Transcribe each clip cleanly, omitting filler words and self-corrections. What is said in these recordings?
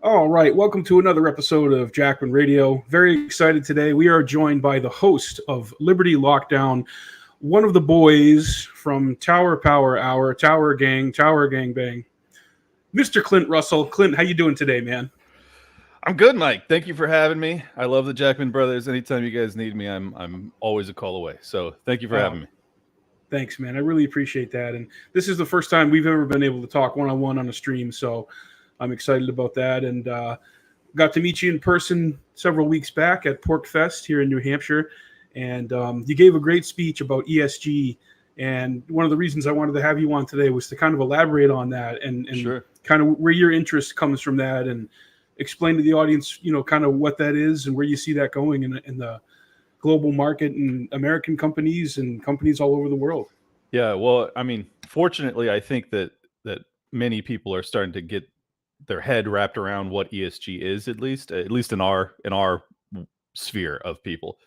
All right, welcome to another episode of Jackman Radio. Very excited today. We are joined by the host of Liberty Lockdown, one of the boys from Tower Power Hour, Tower Gang Bang, Mr. Clint Russell. Clint, how you doing today, man? I'm good, Mike. Thank you for having me. I love the Jackman Brothers. Anytime you guys need me, I'm always a call away. So thank you for having me. Thanks, man. I really appreciate that. And this is the first time we've ever been able to talk one-on-one on a stream, so I'm excited about that. And got to meet you in person several weeks back at Pork Fest here in New Hampshire. And you gave a great speech about ESG. And one of the reasons I wanted to have you on today was to kind of elaborate on that and Sure. kind of where your interest comes from that and explain to the audience, kind of what that is and where you see that going in the global market and American companies and companies all over the world. Yeah, well, I mean, fortunately, I think that many people are starting to get their head wrapped around what ESG is, at least in our sphere of people.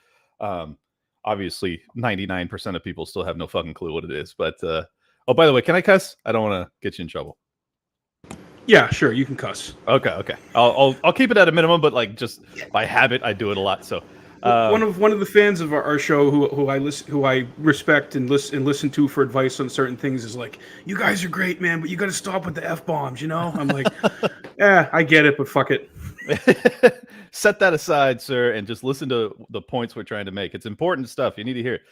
Obviously, 99% of people still have no fucking clue what it is. But oh, by the way, can I cuss? I don't want to get you in trouble. Yeah, sure, you can cuss. Okay. I'll keep it at a minimum, but like just by habit, I do it a lot. So one of the fans of our show who I respect and listen to for advice on certain things is like, you guys are great, man, but you got to stop with the F-bombs, I'm like, yeah, I get it, but fuck it. Set that aside, sir, and just listen to the points we're trying to make. It's important stuff. You need to hear it.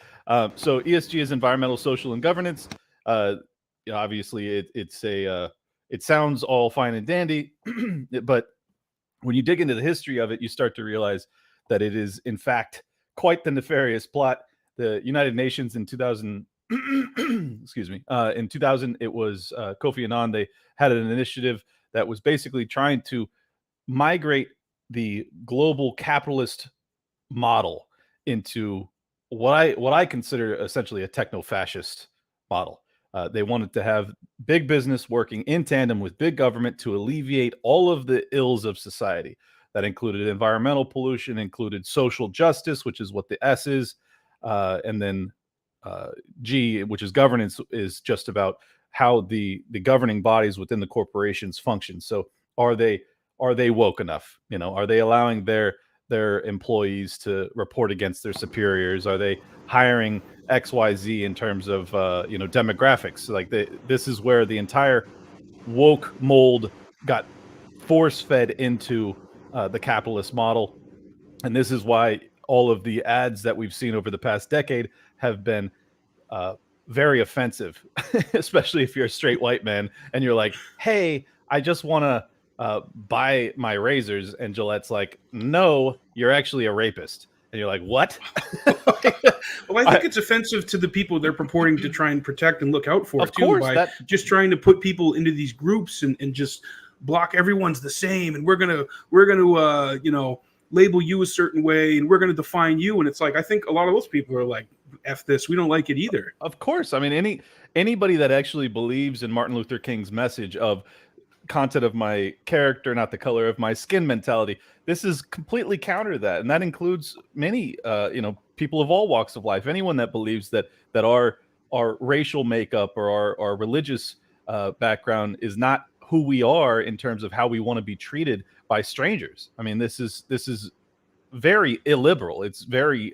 So ESG is environmental, social, and governance. Obviously, it sounds all fine and dandy, but when you dig into the history of it, you start to realize that it is, in fact, quite the nefarious plot. The United Nations in 2000, excuse me, in 2000, it was Kofi Annan. They had an initiative that was basically trying to migrate the global capitalist model into what I consider essentially a techno-fascist model. They wanted to have big business working in tandem with big government to alleviate all of the ills of society. That included environmental pollution, included social justice, which is what the S is, and then G, which is governance, is just about how the governing bodies within the corporations function. So are they woke enough? Are they allowing their employees to report against their superiors? Are they hiring XYZ in terms of demographics? Like this is where the entire woke mold got force fed into the capitalist model, and this is why all of the ads that we've seen over the past decade have been very offensive, especially if you're a straight white man and you're like, "Hey, I just want to buy my razors," and Gillette's like, "No, you're actually a rapist." And you're like, what? Well, I think it's offensive to the people they're purporting to try and protect and look out for, of course, by just trying to put people into these groups and just block everyone's the same. And we're gonna label you a certain way and we're gonna define you. And it's like, I think a lot of those people are like, F this, we don't like it either. Of course. I mean, anybody that actually believes in Martin Luther King's message of content of my character, not the color of my skin mentality, this is completely counter to that. And that includes many people of all walks of life. Anyone that believes that our racial makeup or our religious background is not who we are in terms of how we want to be treated by strangers. I mean, this is very illiberal. It's very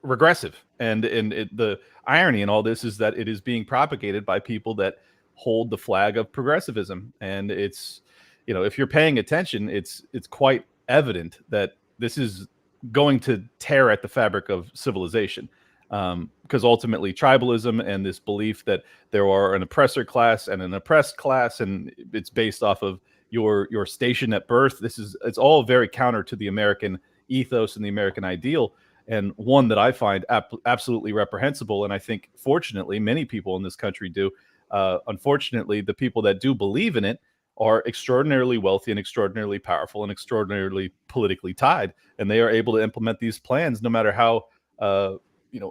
regressive. And the irony in all this is that it is being propagated by people that hold the flag of progressivism. And it's, if you're paying attention, it's quite evident that this is going to tear at the fabric of civilization. Because ultimately tribalism and this belief that there are an oppressor class and an oppressed class, and it's based off of your station at birth. It's all very counter to the American ethos and the American ideal, and one that I find absolutely reprehensible. And I think, fortunately, many people in this country do. Unfortunately, the people that do believe in it are extraordinarily wealthy and extraordinarily powerful and extraordinarily politically tied, and they are able to implement these plans no matter how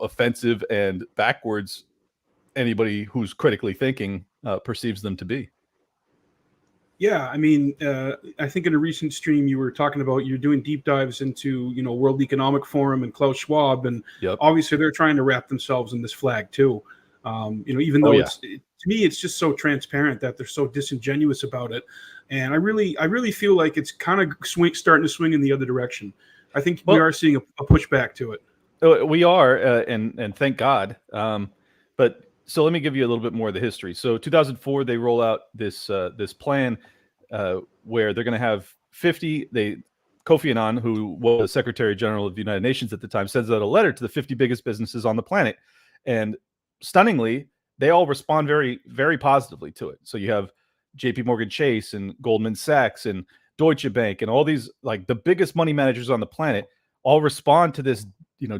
offensive and backwards anybody who's critically thinking perceives them to be. Yeah, I mean, I think in a recent stream you were talking about you're doing deep dives into World Economic Forum and Klaus Schwab, and Yep. obviously they're trying to wrap themselves in this flag too. Even though it to me, it's just so transparent that they're so disingenuous about it. And I really feel like it's kind of starting to swing in the other direction. I think we are seeing a pushback to it. We are, and thank God. But so let me give you a little bit more of the history. So 2004, they roll out this plan where they're going to have 50. Kofi Annan, who was Secretary General of the United Nations at the time, sends out a letter to the 50 biggest businesses on the planet, and stunningly, they all respond very, very positively to it. So you have J.P. Morgan Chase and Goldman Sachs and Deutsche Bank and all these, like, the biggest money managers on the planet, all respond to this,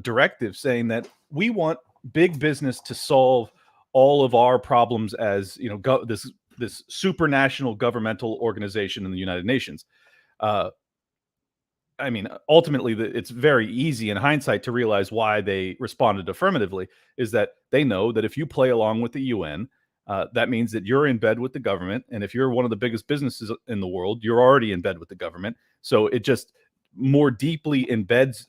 directive saying that we want big business to solve all of our problems as, this supranational governmental organization in the United Nations. I mean, ultimately, it's very easy in hindsight to realize why they responded affirmatively, is that they know that if you play along with the UN, that means that you're in bed with the government. And if you're one of the biggest businesses in the world, you're already in bed with the government. So it just more deeply embeds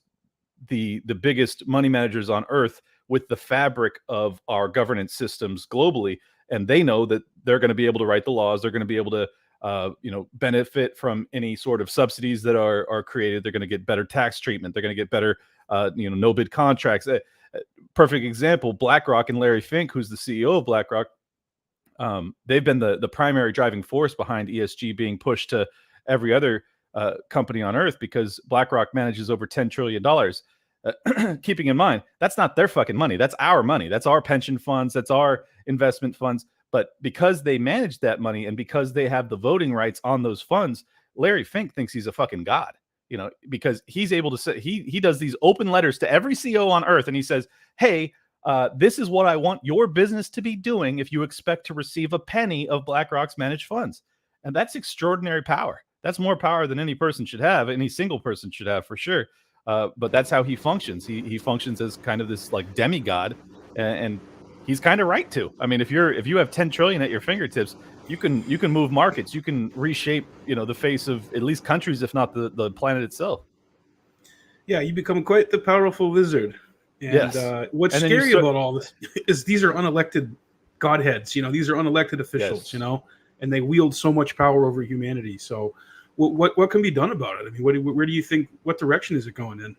the biggest money managers on earth with the fabric of our governance systems globally. And they know that they're going to be able to write the laws. They're going to be able to benefit from any sort of subsidies that are created. They're going to get better tax treatment. They're going to get better, no bid contracts. Perfect example, BlackRock and Larry Fink, who's the CEO of BlackRock. They've been the primary driving force behind ESG being pushed to every other company on earth, because BlackRock manages over $10 trillion. Keeping in mind, that's not their fucking money. That's our money. That's our pension funds. That's our investment funds. But because they manage that money and because they have the voting rights on those funds, Larry Fink thinks he's a fucking god, because he's able to say, he does these open letters to every CEO on earth. And he says, hey, this is what I want your business to be doing if you expect to receive a penny of BlackRock's managed funds. And that's extraordinary power. That's more power than any person should have, any single person should have, for sure. But that's how he functions. He functions as kind of this like demigod, and he's kind of right to. I mean, if you have 10 trillion at your fingertips, you can move markets, you can reshape, the face of at least countries, if not the planet itself. Yeah, you become quite the powerful wizard. And yes. What's scary about all this is these are unelected godheads. These are unelected officials. Yes. And they wield so much power over humanity. So what can be done about it? I mean, where do you think, what direction is it going in?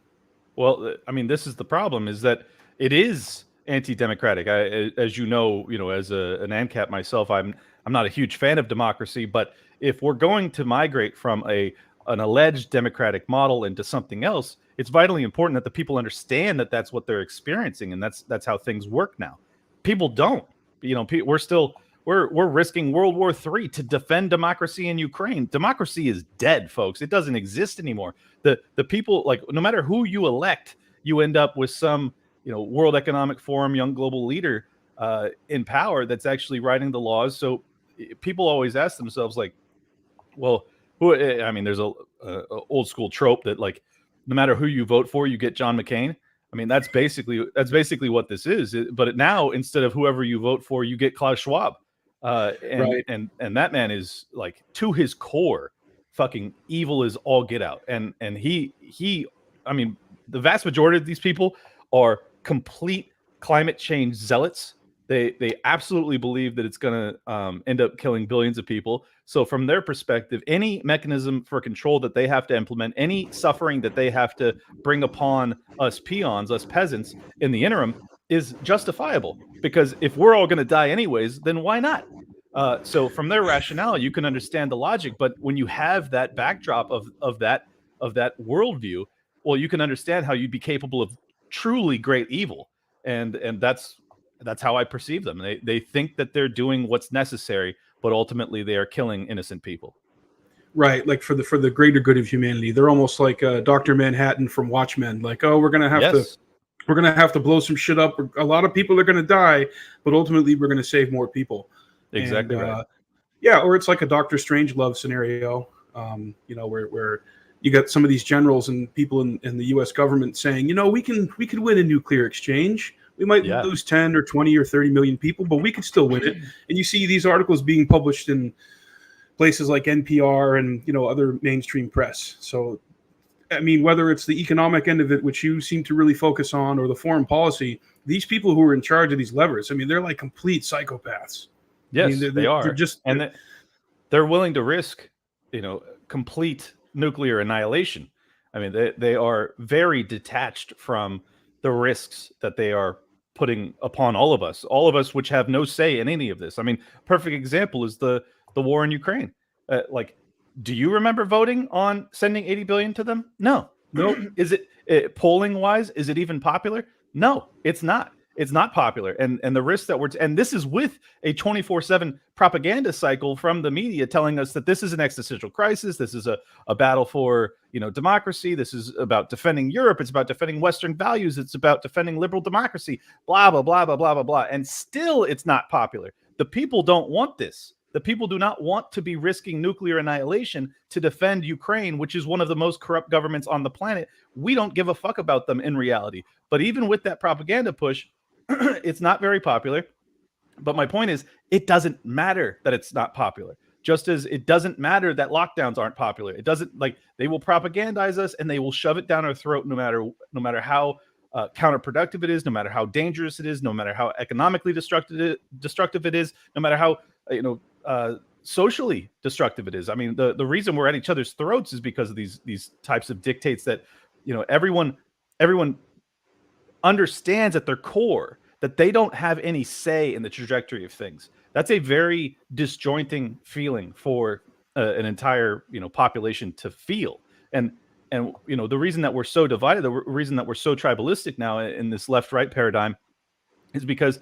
Well, I mean, this is the problem, is that it is anti-democratic. As you know, as an ANCAP myself, I'm not a huge fan of democracy, but if we're going to migrate from an alleged democratic model into something else, it's vitally important that the people understand that that's what they're experiencing, and that's how things work now. People don't. We're risking World War III to defend democracy in Ukraine. Democracy is dead, folks. It doesn't exist anymore. The people, like, no matter who you elect, you end up with some, World Economic Forum, young global leader in power that's actually writing the laws. So people always ask themselves, like, well, I mean, there's a old school trope that, like, no matter who you vote for, you get John McCain. I mean, that's basically what this is. But now, instead of whoever you vote for, you get Klaus Schwab. Right. And that man is, like, to his core, fucking evil as all get out. And he, I mean, the vast majority of these people are complete climate change zealots. They absolutely believe that it's going to end up killing billions of people. So from their perspective, any mechanism for control that they have to implement, any suffering that they have to bring upon us peons, us peasants in the interim, is justifiable. Because if we're all going to die anyways, then why not? So from their rationale, you can understand the logic. But when you have that backdrop of that worldview, well, you can understand how you'd be capable of truly great evil. And that's how I perceive them. They think that they're doing what's necessary, but ultimately they are killing innocent people. Right, like for the greater good of humanity. They're almost like Dr. Manhattan from Watchmen. Like, oh, we're gonna have to blow some shit up. A lot of people are gonna die, but ultimately we're gonna save more people. Exactly right. Yeah, or it's like a Doctor Strangelove scenario. Where you got some of these generals and people in the U.S. government saying, we could win a nuclear exchange. We might lose 10 or 20 or 30 million people, but we could still win it. And you see these articles being published in places like NPR and, other mainstream press. So, I mean, whether it's the economic end of it, which you seem to really focus on, or the foreign policy, these people who are in charge of these levers, I mean, they're like complete psychopaths. Yes, they they're are, just and they're willing to risk, complete nuclear annihilation. I mean, they are very detached from the risks that they are putting upon all of us, which have no say in any of this. I mean, perfect example is the war in Ukraine. Like, do you remember voting on sending 80 billion to them? No. nope. Is it polling wise? Is it even popular? No, it's not. It's not popular, and the risks that and this is with a 24/7 propaganda cycle from the media telling us that this is an existential crisis. This is a battle for democracy. This is about defending Europe. It's about defending Western values. It's about defending liberal democracy. Blah blah blah blah blah blah blah. And still, it's not popular. The people don't want this. The people do not want to be risking nuclear annihilation to defend Ukraine, which is one of the most corrupt governments on the planet. We don't give a fuck about them in reality. But even with that propaganda push, it's not very popular. But my point is, it doesn't matter that it's not popular. Just as it doesn't matter that lockdowns aren't popular. It doesn't, like, they will propagandize us and they will shove it down our throat no matter how counterproductive it is, no matter how dangerous it is, no matter how economically destructive it is, no matter how socially destructive it is. I mean, the reason we're at each other's throats is because of these types of dictates that everyone understands at their core that they don't have any say in the trajectory of things. That's a very disjointing feeling for an entire population to feel. And the reason that we're so divided, the reason that we're so tribalistic now in this left-right paradigm, is because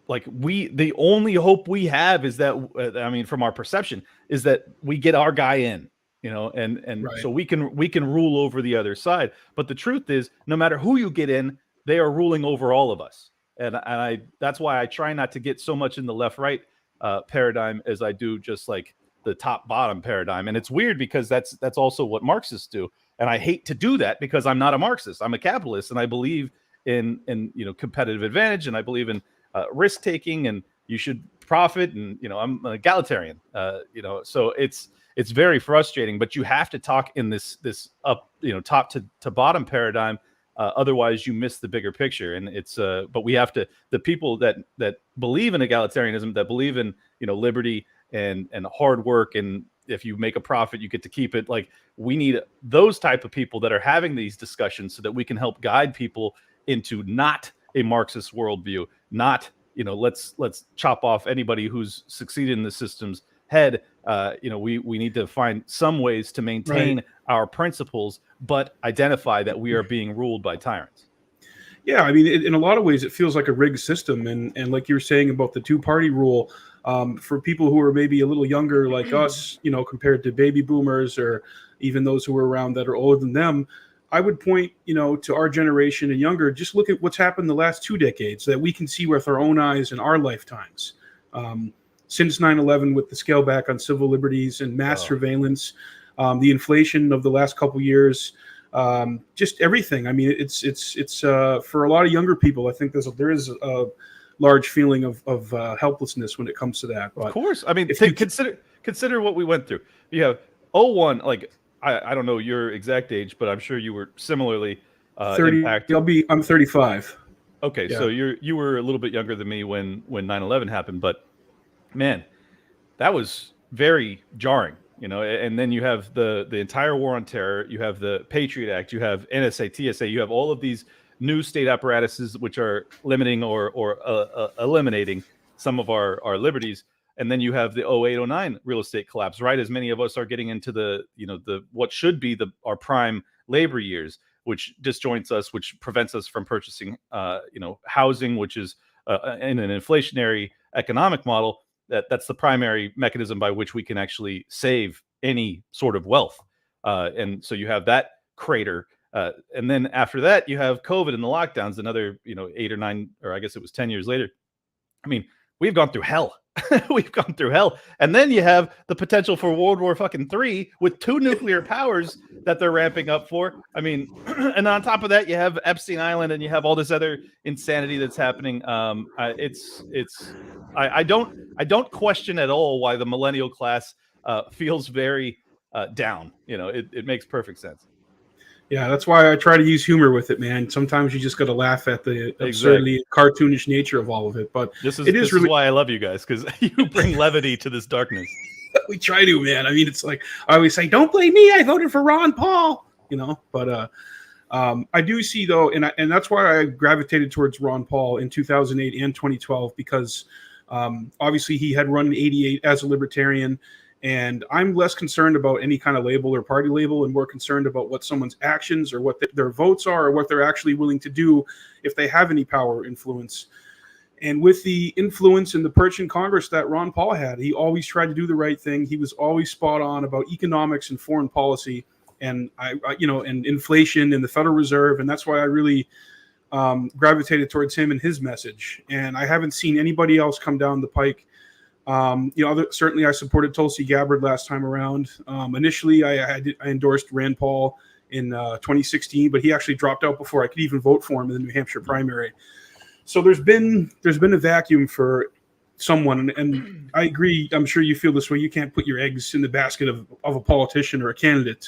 the only hope we have is that from our perception is that we get our guy in, and right. So we can rule over the other side. But the truth is, no matter who you get in, they are ruling over all of us. And that's why I try not to get so much in the left-right paradigm as I do just like the top-bottom paradigm. And it's weird because that's also what Marxists do. And I hate to do that because I'm not a Marxist. I'm a capitalist, and I believe in competitive advantage, and I believe in risk taking, and you should profit, and I'm an egalitarian. So it's very frustrating. But you have to talk in this up top to bottom paradigm. Otherwise, you miss the bigger picture, and it's. But we have to. The people that believe in egalitarianism, that believe in liberty and hard work, and if you make a profit, you get to keep it. Like, we need those type of people that are having these discussions so that we can help guide people into not a Marxist worldview, not let's chop off anybody who's succeeded in the system's head. We need to find some ways to maintain our principles, but identify that we are being ruled by tyrants. Yeah, I mean, in a lot of ways, it feels like a rigged system, and like you were saying about the two-party rule, for people who are maybe a little younger, like us, compared to baby boomers or even those who are around that are older than them, I would point, to our generation and younger. Just look at what's happened the last 2 decades that we can see with our own eyes in our lifetimes. Since 9/11, with the scale back on civil liberties and mass surveillance, the inflation of the last couple years, just everything. I mean, it's for a lot of younger people, I think there is a large feeling of helplessness when it comes to that. But of course, I mean, consider what we went through. You have 01, like I don't know your exact age, but I'm sure you were similarly 30. impacted. I'm 35. Okay, yeah. So you were a little bit younger than me when 9/11 happened, but man, that was very jarring, and then you have the entire war on terror, you have the Patriot Act, you have NSA, TSA, you have all of these new state apparatuses which are limiting or eliminating some of our liberties. And then you have the 08-09 real estate collapse, right? As many of us are getting into the what should be our prime labor years, which disjoints us, which prevents us from purchasing, housing, which is in an inflationary economic model. That's the primary mechanism by which we can actually save any sort of wealth. And so you have that crater. And then after that, you have COVID and the lockdowns, another, 8 or 9, or I guess it was 10 years later. I mean, we've gone through hell. We've gone through hell. And then you have the potential for World War III with 2 nuclear powers that they're ramping up for. I mean, and on top of that, you have Epstein Island, and you have all this other insanity that's happening. I don't question at all why the millennial class feels very down. It makes perfect sense. Yeah, that's why I try to use humor with it, man. Sometimes you just got to laugh at the absurdly cartoonish nature of all of it. But this is this is why I love you guys, because you bring levity to this darkness. We try to, man. I mean, it's like I always say, "Don't blame me. I voted for Ron Paul." But I do see though, and that's why I gravitated towards Ron Paul in 2008 and 2012 because obviously he had run in '88 as a libertarian. And I'm less concerned about any kind of label or party label and more concerned about what someone's actions or what their votes are or what they're actually willing to do if they have any power or influence. And with the influence and the perch in Congress that Ron Paul had, he always tried to do the right thing. He was always spot on about economics and foreign policy and and inflation and the Federal Reserve. And that's why I really gravitated towards him and his message. And I haven't seen anybody else come down the pike. Certainly I supported Tulsi Gabbard last time around. Initially, I endorsed Rand Paul in 2016, but he actually dropped out before I could even vote for him in the New Hampshire primary. So there's been a vacuum for someone, and I agree. I'm sure you feel this way. You can't put your eggs in the basket of a politician or a candidate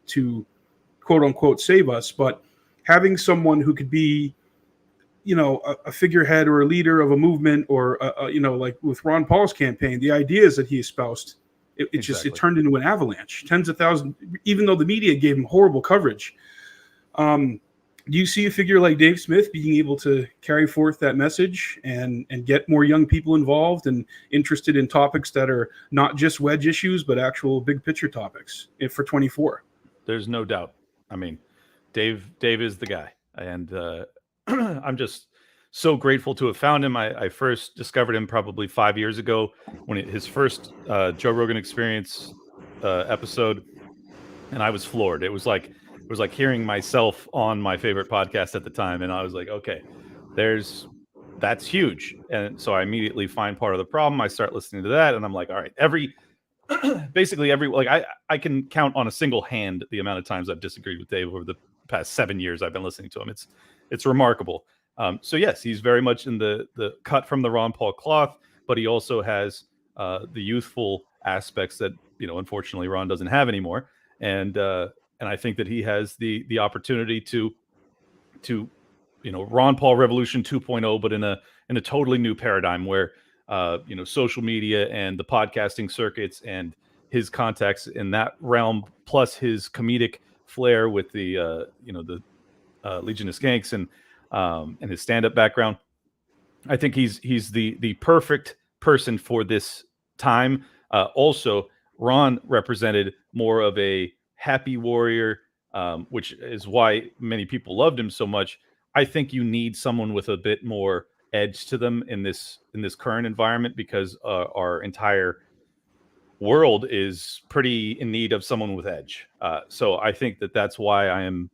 to quote unquote save us, but having someone who could be a figurehead or a leader of a movement or, like with Ron Paul's campaign, the ideas that he espoused, it turned into an avalanche, tens of thousands, even though the media gave him horrible coverage. Do you see a figure like Dave Smith being able to carry forth that message and get more young people involved and interested in topics that are not just wedge issues, but actual big picture topics for 24? There's no doubt. I mean, Dave is the guy. And, I'm just so grateful to have found him. I first discovered him probably 5 years ago when his first Joe Rogan Experience episode, and I was floored. It was like hearing myself on my favorite podcast at the time, and I was like, okay, that's huge. And so I immediately find part of the problem. I start listening to that, and I'm like, all right, basically every I can count on a single hand the amount of times I've disagreed with Dave over the past 7 years I've been listening to him. It's remarkable. So yes, he's very much in the cut from the Ron Paul cloth, but he also has the youthful aspects that unfortunately Ron doesn't have anymore, and I think that he has the opportunity to Ron Paul Revolution 2.0, but in a totally new paradigm where social media and the podcasting circuits and his contacts in that realm, plus his comedic flair with the Legion of Skanks and his stand-up background. I think he's the perfect person for this time. Also, Ron represented more of a happy warrior, which is why many people loved him so much. I think you need someone with a bit more edge to them in this current environment, because our entire world is pretty in need of someone with edge. So I think that's why I'm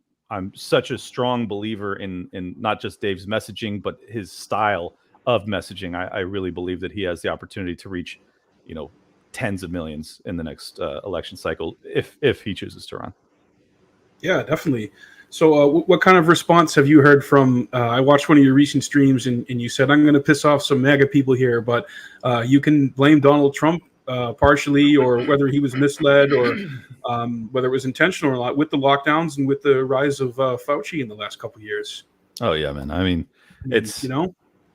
such a strong believer in not just Dave's messaging, but his style of messaging. I really believe that he has the opportunity to reach, tens of millions in the next election cycle if he chooses to run. Yeah, definitely. So what kind of response have you heard from, I watched one of your recent streams and you said, I'm going to piss off some MAGA people here, but you can blame Donald Trump partially, or whether he was misled, or whether it was intentional or not, with the lockdowns and with the rise of Fauci in the last couple of years. Oh yeah, man. I mean, it's,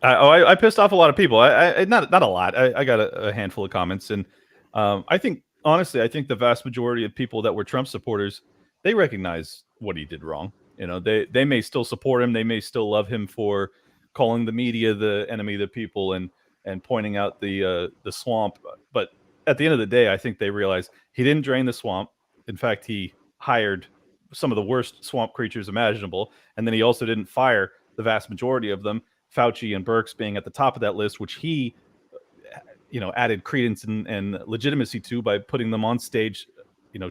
I pissed off a lot of people. I not a lot. I got a handful of comments, and I think the vast majority of people that were Trump supporters, they recognize what he did wrong. They may still support him. They may still love him for calling the media the enemy of the people and pointing out the swamp. But at the end of the day, I think they realize he didn't drain the swamp. In fact, he hired some of the worst swamp creatures imaginable. And then he also didn't fire the vast majority of them, Fauci and Birx being at the top of that list, which he, added credence and legitimacy to by putting them on stage,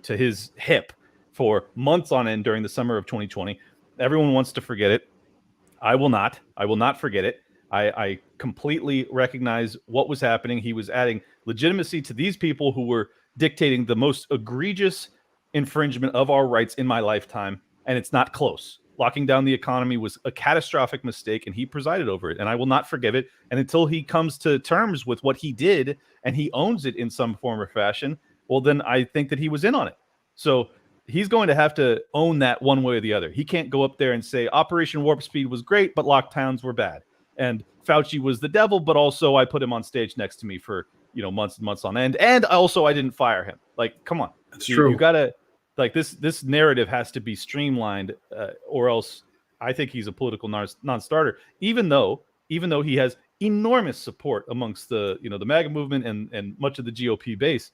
to his hip for months on end during the summer of 2020. Everyone wants to forget it. I will not forget it. I completely recognize what was happening. He was adding legitimacy to these people who were dictating the most egregious infringement of our rights in my lifetime, and it's not close. Locking down the economy was a catastrophic mistake, and he presided over it, and I will not forgive it. And until he comes to terms with what he did and he owns it in some form or fashion, well, then I think that he was in on it. So he's going to have to own that one way or the other. He can't go up there and say Operation Warp Speed was great, but lockdowns were bad. And Fauci was the devil, but also I put him on stage next to me for, months and months on end. And also I didn't fire him. Like, come on. That's true. You gotta, like, this narrative has to be streamlined, or else I think he's a political non-starter, even though he has enormous support amongst the MAGA movement and much of the GOP base.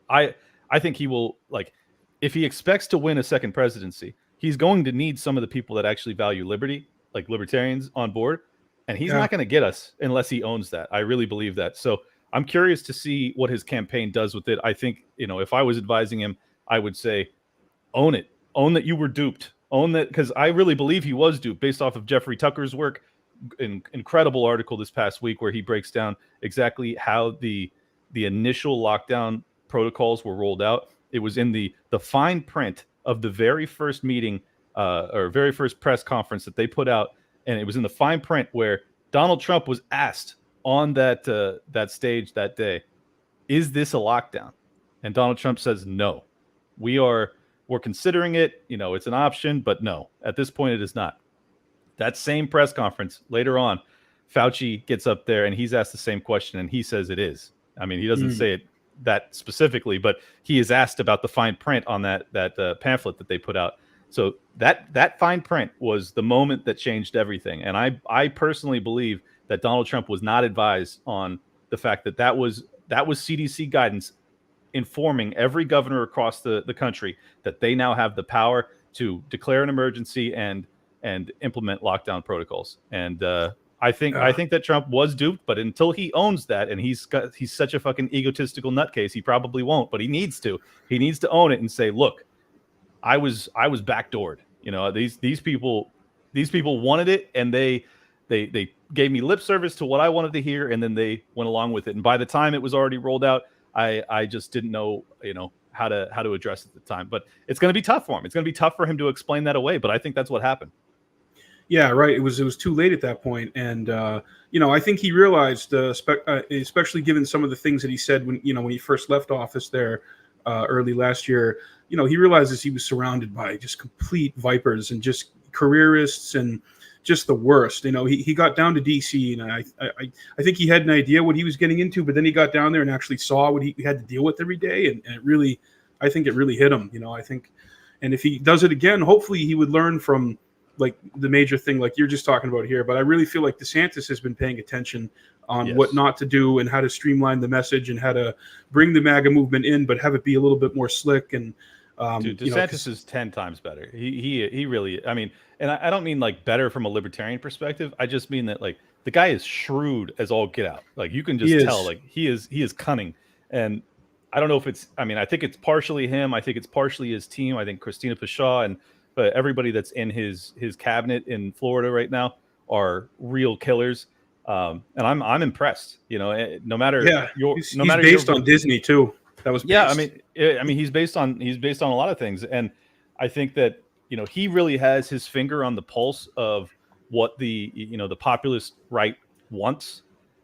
I think he will, like, if he expects to win a second presidency, he's going to need some of the people that actually value liberty, like libertarians, on board. And he's not going to get us unless he owns that. I really believe that. So I'm curious to see what his campaign does with it. I think, if I was advising him, I would say, own it. Own that you were duped. Own that, because I really believe he was duped based off of Jeffrey Tucker's work. Incredible article this past week where he breaks down exactly how the initial lockdown protocols were rolled out. It was in the fine print of the very first meeting or very first press conference that they put out, and it was in the fine print where Donald Trump was asked on that stage that day, "Is this a lockdown?" And Donald Trump says, "No, we're considering it. It's an option, but no, at this point it is not." That same press conference later on, Fauci gets up there and he's asked the same question, and he says it is. I mean, he doesn't say it that specifically, but he is asked about the fine print on that pamphlet that they put out. So that fine print was the moment that changed everything. And I personally believe that Donald Trump was not advised on the fact that was CDC guidance informing every governor across the country that they now have the power to declare an emergency and implement lockdown protocols. And I think that Trump was duped, but until he owns that, and he's such a fucking egotistical nutcase, he probably won't, but he needs to own it and say, look, I was backdoored. These people wanted it, and they gave me lip service to what I wanted to hear, and then they went along with it. And by the time it was already rolled out, I just didn't know, how to address it at the time. But it's going to be tough for him. It's going to be tough for him to explain that away. But I think that's what happened. Yeah, right. It was too late at that point, and I think he realized, especially given some of the things that he said when he first left office there early last year. He realizes he was surrounded by just complete vipers and just careerists and just the worst. He got down to DC, and I think he had an idea what he was getting into, but then he got down there and actually saw what he had to deal with every day, and it really hit him. I think, and if he does it again, hopefully he would learn from, like, the major thing like you're just talking about here. But I really feel like DeSantis has been paying attention on what not to do and how to streamline the message and how to bring the MAGA movement in, but have it be a little bit more slick. And dude, DeSantis is 10 times better. He really, I mean, and I don't mean like better from a libertarian perspective. I just mean that, like, the guy is shrewd as all get out. Like, you can just tell, like, he is cunning. And I don't know if I think it's partially him. I think it's partially his team. I think Christina Pashaw and everybody that's in his cabinet in Florida right now are real killers. And I'm impressed. No matter he's based on Disney too. That was based. I mean he's based on a lot of things, and I think that he really has his finger on the pulse of what the populist right wants.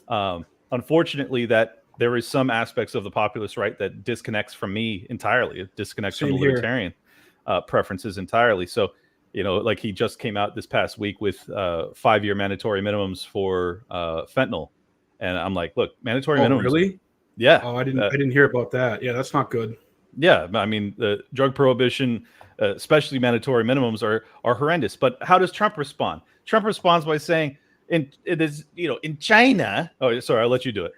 Unfortunately, that there is some aspects of the populist right that disconnects from me entirely. It disconnects from the libertarian preferences entirely. So, like, he just came out this past week with 5-year mandatory minimums for fentanyl, and I'm like, look, mandatory minimums. Really? Yeah. Oh, I didn't hear about that. Yeah, that's not good. Yeah, I mean, the drug prohibition, especially mandatory minimums, are horrendous. But how does Trump respond? Trump responds by saying, in China. Oh, sorry, I'll let you do it.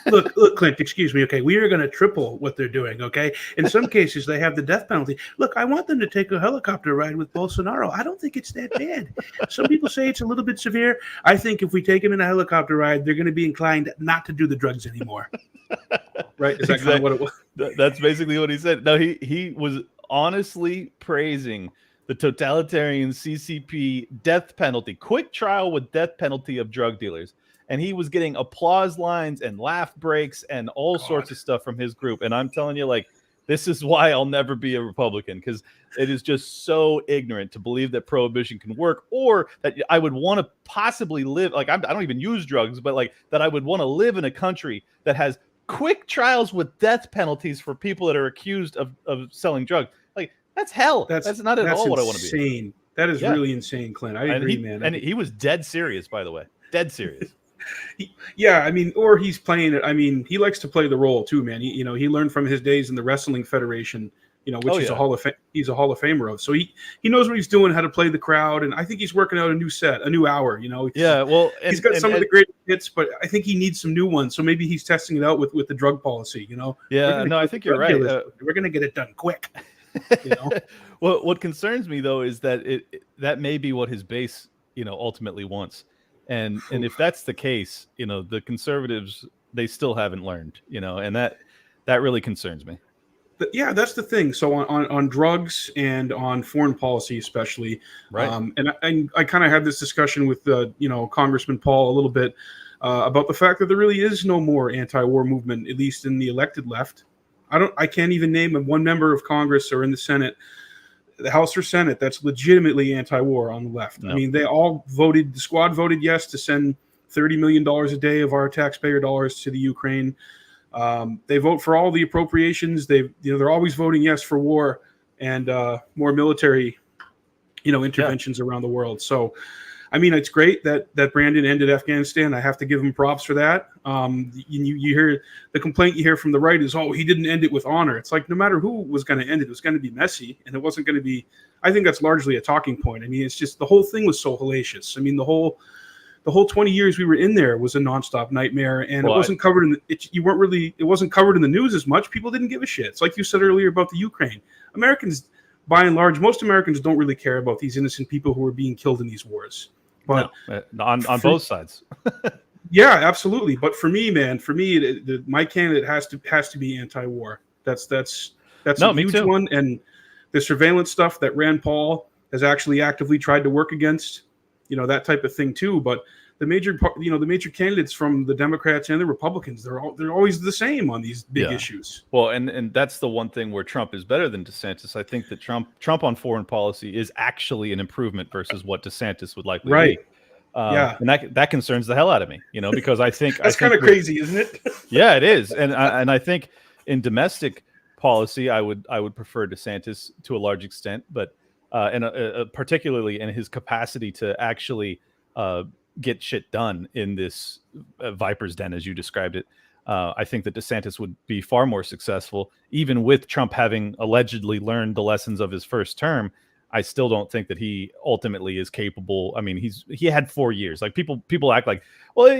Look, Clint, excuse me. Okay, we are going to triple what they're doing. Okay, in some cases they have the death penalty. Look, I want them to take a helicopter ride with Bolsonaro. I don't think it's that bad. Some people say it's a little bit severe. I think if we take him in a helicopter ride, they're going to be inclined not to do the drugs anymore. Right? Is that kind of what it was? That's basically what he said. No, he was honestly praising the totalitarian CCP death penalty, quick trial with death penalty of drug dealers. And he was getting applause lines and laugh breaks and all sorts of stuff from his group. And I'm telling you, like, this is why I'll never be a Republican, because it is just so ignorant to believe that prohibition can work, or that I would want to possibly live, like, I don't even use drugs, but like that I would want to live in a country that has quick trials with death penalties for people that are accused of selling drugs. Like, That's hell. That's not at all what I want to be. Insane. That is really insane, Clint. I agree, man. And he was dead serious, by the way. Dead serious. Yeah, I mean, or he's playing it. I mean, he likes to play the role too, man. He learned from his days in the Wrestling Federation, which he's a Hall of Famer of. So he knows what he's doing, how to play the crowd, and I think he's working out a new set, a new hour. Yeah, well, he's got some of the great hits, but I think he needs some new ones. So maybe he's testing it out with the drug policy. Yeah, no, I think you're right. We're gonna get it done quick. Well, what concerns me though is that that may be what his base, ultimately wants. And if that's the case, the conservatives, they still haven't learned, and that really concerns me. Yeah, that's the thing. So on drugs and on foreign policy, especially, right? And I kind of had this discussion with Congressman Paul a little bit about the fact that there really is no more anti-war movement, at least in the elected left. I can't even name one member of Congress or in the Senate, the House or Senate, that's legitimately anti-war on the left. No. I mean, they all voted. The squad voted yes to send $30 million a day of our taxpayer dollars to the Ukraine. They vote for all the appropriations. They're always voting yes for war and more military, interventions around the world. So, I mean, it's great that Brandon ended Afghanistan. I have to give him props for that. You hear the complaint you hear from the right is, oh, he didn't end it with honor. It's like no matter who was going to end it, it was going to be messy, and it wasn't going to be. I think that's largely a talking point. I mean, it's just the whole thing was so hellacious. I mean, the whole 20 years we were in there was a nonstop nightmare, and it wasn't covered in it wasn't covered in the news as much. People didn't give a shit. It's like you said earlier about the Ukraine. Americans, by and large, most Americans don't really care about these innocent people who are being killed in these wars. But on both sides. Yeah, absolutely. But for me, man, my candidate has to be anti-war. That's a huge one. And the surveillance stuff that Rand Paul has actually actively tried to work against, that type of thing too. But the major candidates from the Democrats and the Republicans, they're always the same on these big issues. Well, and that's the one thing where Trump is better than DeSantis. I think that Trump on foreign policy is actually an improvement versus what DeSantis would likely be. And that concerns the hell out of me, because I think that's kind of crazy, isn't it? Yeah, it is. And I think in domestic policy, I would prefer DeSantis to a large extent, but particularly in his capacity to actually get shit done in this Viper's Den, as you described it. I think that DeSantis would be far more successful, even with Trump having allegedly learned the lessons of his first term. I still don't think that he ultimately is capable. I mean, he had 4 years. Like people act like, well,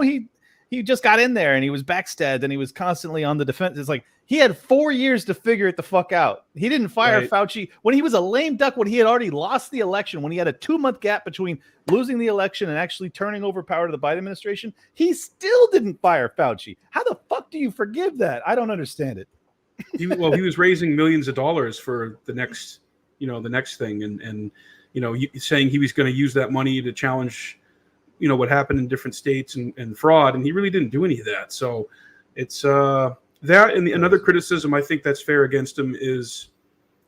he just got in there and he was backstabbed and he was constantly on the defense. It's like he had 4 years to figure it the fuck out. He didn't fire Fauci when he was a lame duck, when he had already lost the election, when he had a 2-month gap between losing the election and actually turning over power to the Biden administration. He still didn't fire Fauci. How the fuck do you forgive that? I don't understand it. He was raising millions of dollars for the next thing, and saying he was going to use that money to challenge what happened in different states and fraud, and he really didn't do any of that. So it's that, and another criticism I think that's fair against him is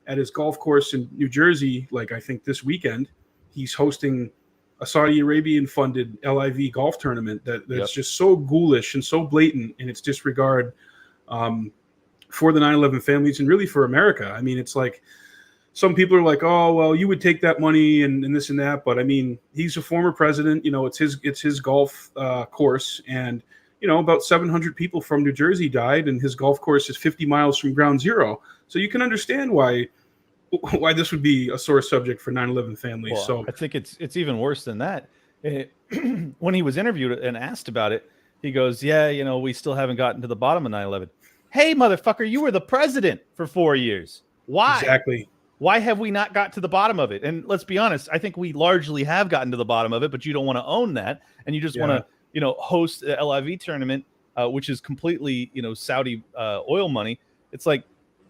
at his golf course in New Jersey. Like, I think this weekend he's hosting a Saudi Arabian funded LIV golf tournament that's just so ghoulish and so blatant in its disregard for the 9/11 families and really for America. I mean, it's like, some people are like, oh, well, you would take that money and this and that. But I mean, he's a former president, it's his golf course. And, about 700 people from New Jersey died, and his golf course is 50 miles from ground zero. So you can understand why this would be a sore subject for 9/11 families. Well, so I think it's even worse than that. When he was interviewed and asked about it, he goes, yeah, we still haven't gotten to the bottom of 9/11. Hey, motherfucker, you were the president for 4 years. Why? Exactly. Why have we not got to the bottom of it? And let's be honest, I think we largely have gotten to the bottom of it, but you don't want to own that. And you just want to, host the LIV tournament, which is completely, Saudi oil money. It's like,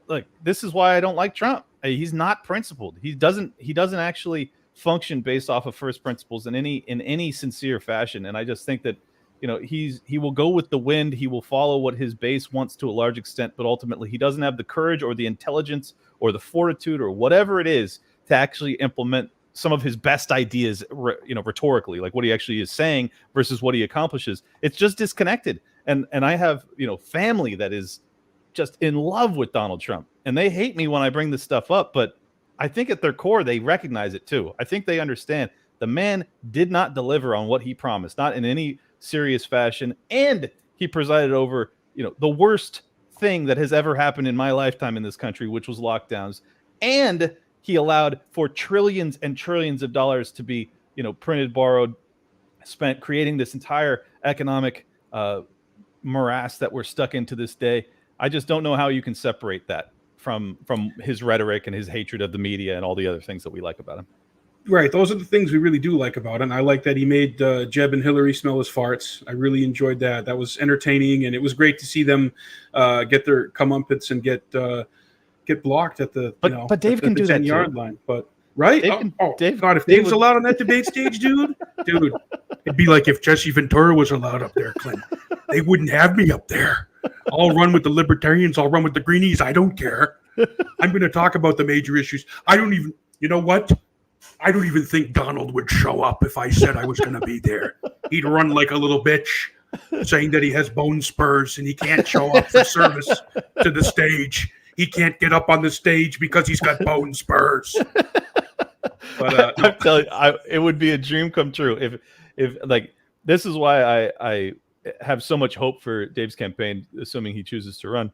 look, this is why I don't like Trump. He's not principled. He doesn't actually function based off of first principles in any sincere fashion. And I just think that, he will go with the wind. He will follow what his base wants to a large extent, but ultimately he doesn't have the courage or the intelligence or the fortitude or whatever it is to actually implement some of his best ideas, rhetorically, like what he actually is saying versus what he accomplishes. It's just disconnected. And I have, family that is just in love with Donald Trump. and they hate me when I bring this stuff up, but I think at their core, they recognize it too. I think they understand the man did not deliver on what he promised, not in any serious fashion. And he presided over, the worst thing that has ever happened in my lifetime in this country, which was lockdowns. And he allowed for trillions and trillions of dollars to be, printed, borrowed, spent, creating this entire economic morass that we're stuck in to this day. I just don't know how you can separate that from his rhetoric and his hatred of the media and all the other things that we like about him. Right. Those are the things we really do like about him. I like that he made Jeb and Hillary smell his farts. I really enjoyed that. That was entertaining, and it was great to see them get their comeuppance and get blocked at the but Dave can do that 10-yard line. But right? Dave, God, if Dave's allowed on that debate stage, dude, it'd be like if Jesse Ventura was allowed up there, Clint. They wouldn't have me up there. I'll run with the libertarians. I'll run with the greenies. I don't care. I'm going to talk about the major issues. You know what? I don't even think Donald would show up if I said I was going to be there. He'd run like a little bitch, saying that he has bone spurs and he can't show up for service to the stage. He can't get up on the stage because he's got bone spurs. But I'm telling you, it would be a dream come true if like this is why I have so much hope for Dave's campaign, assuming he chooses to run.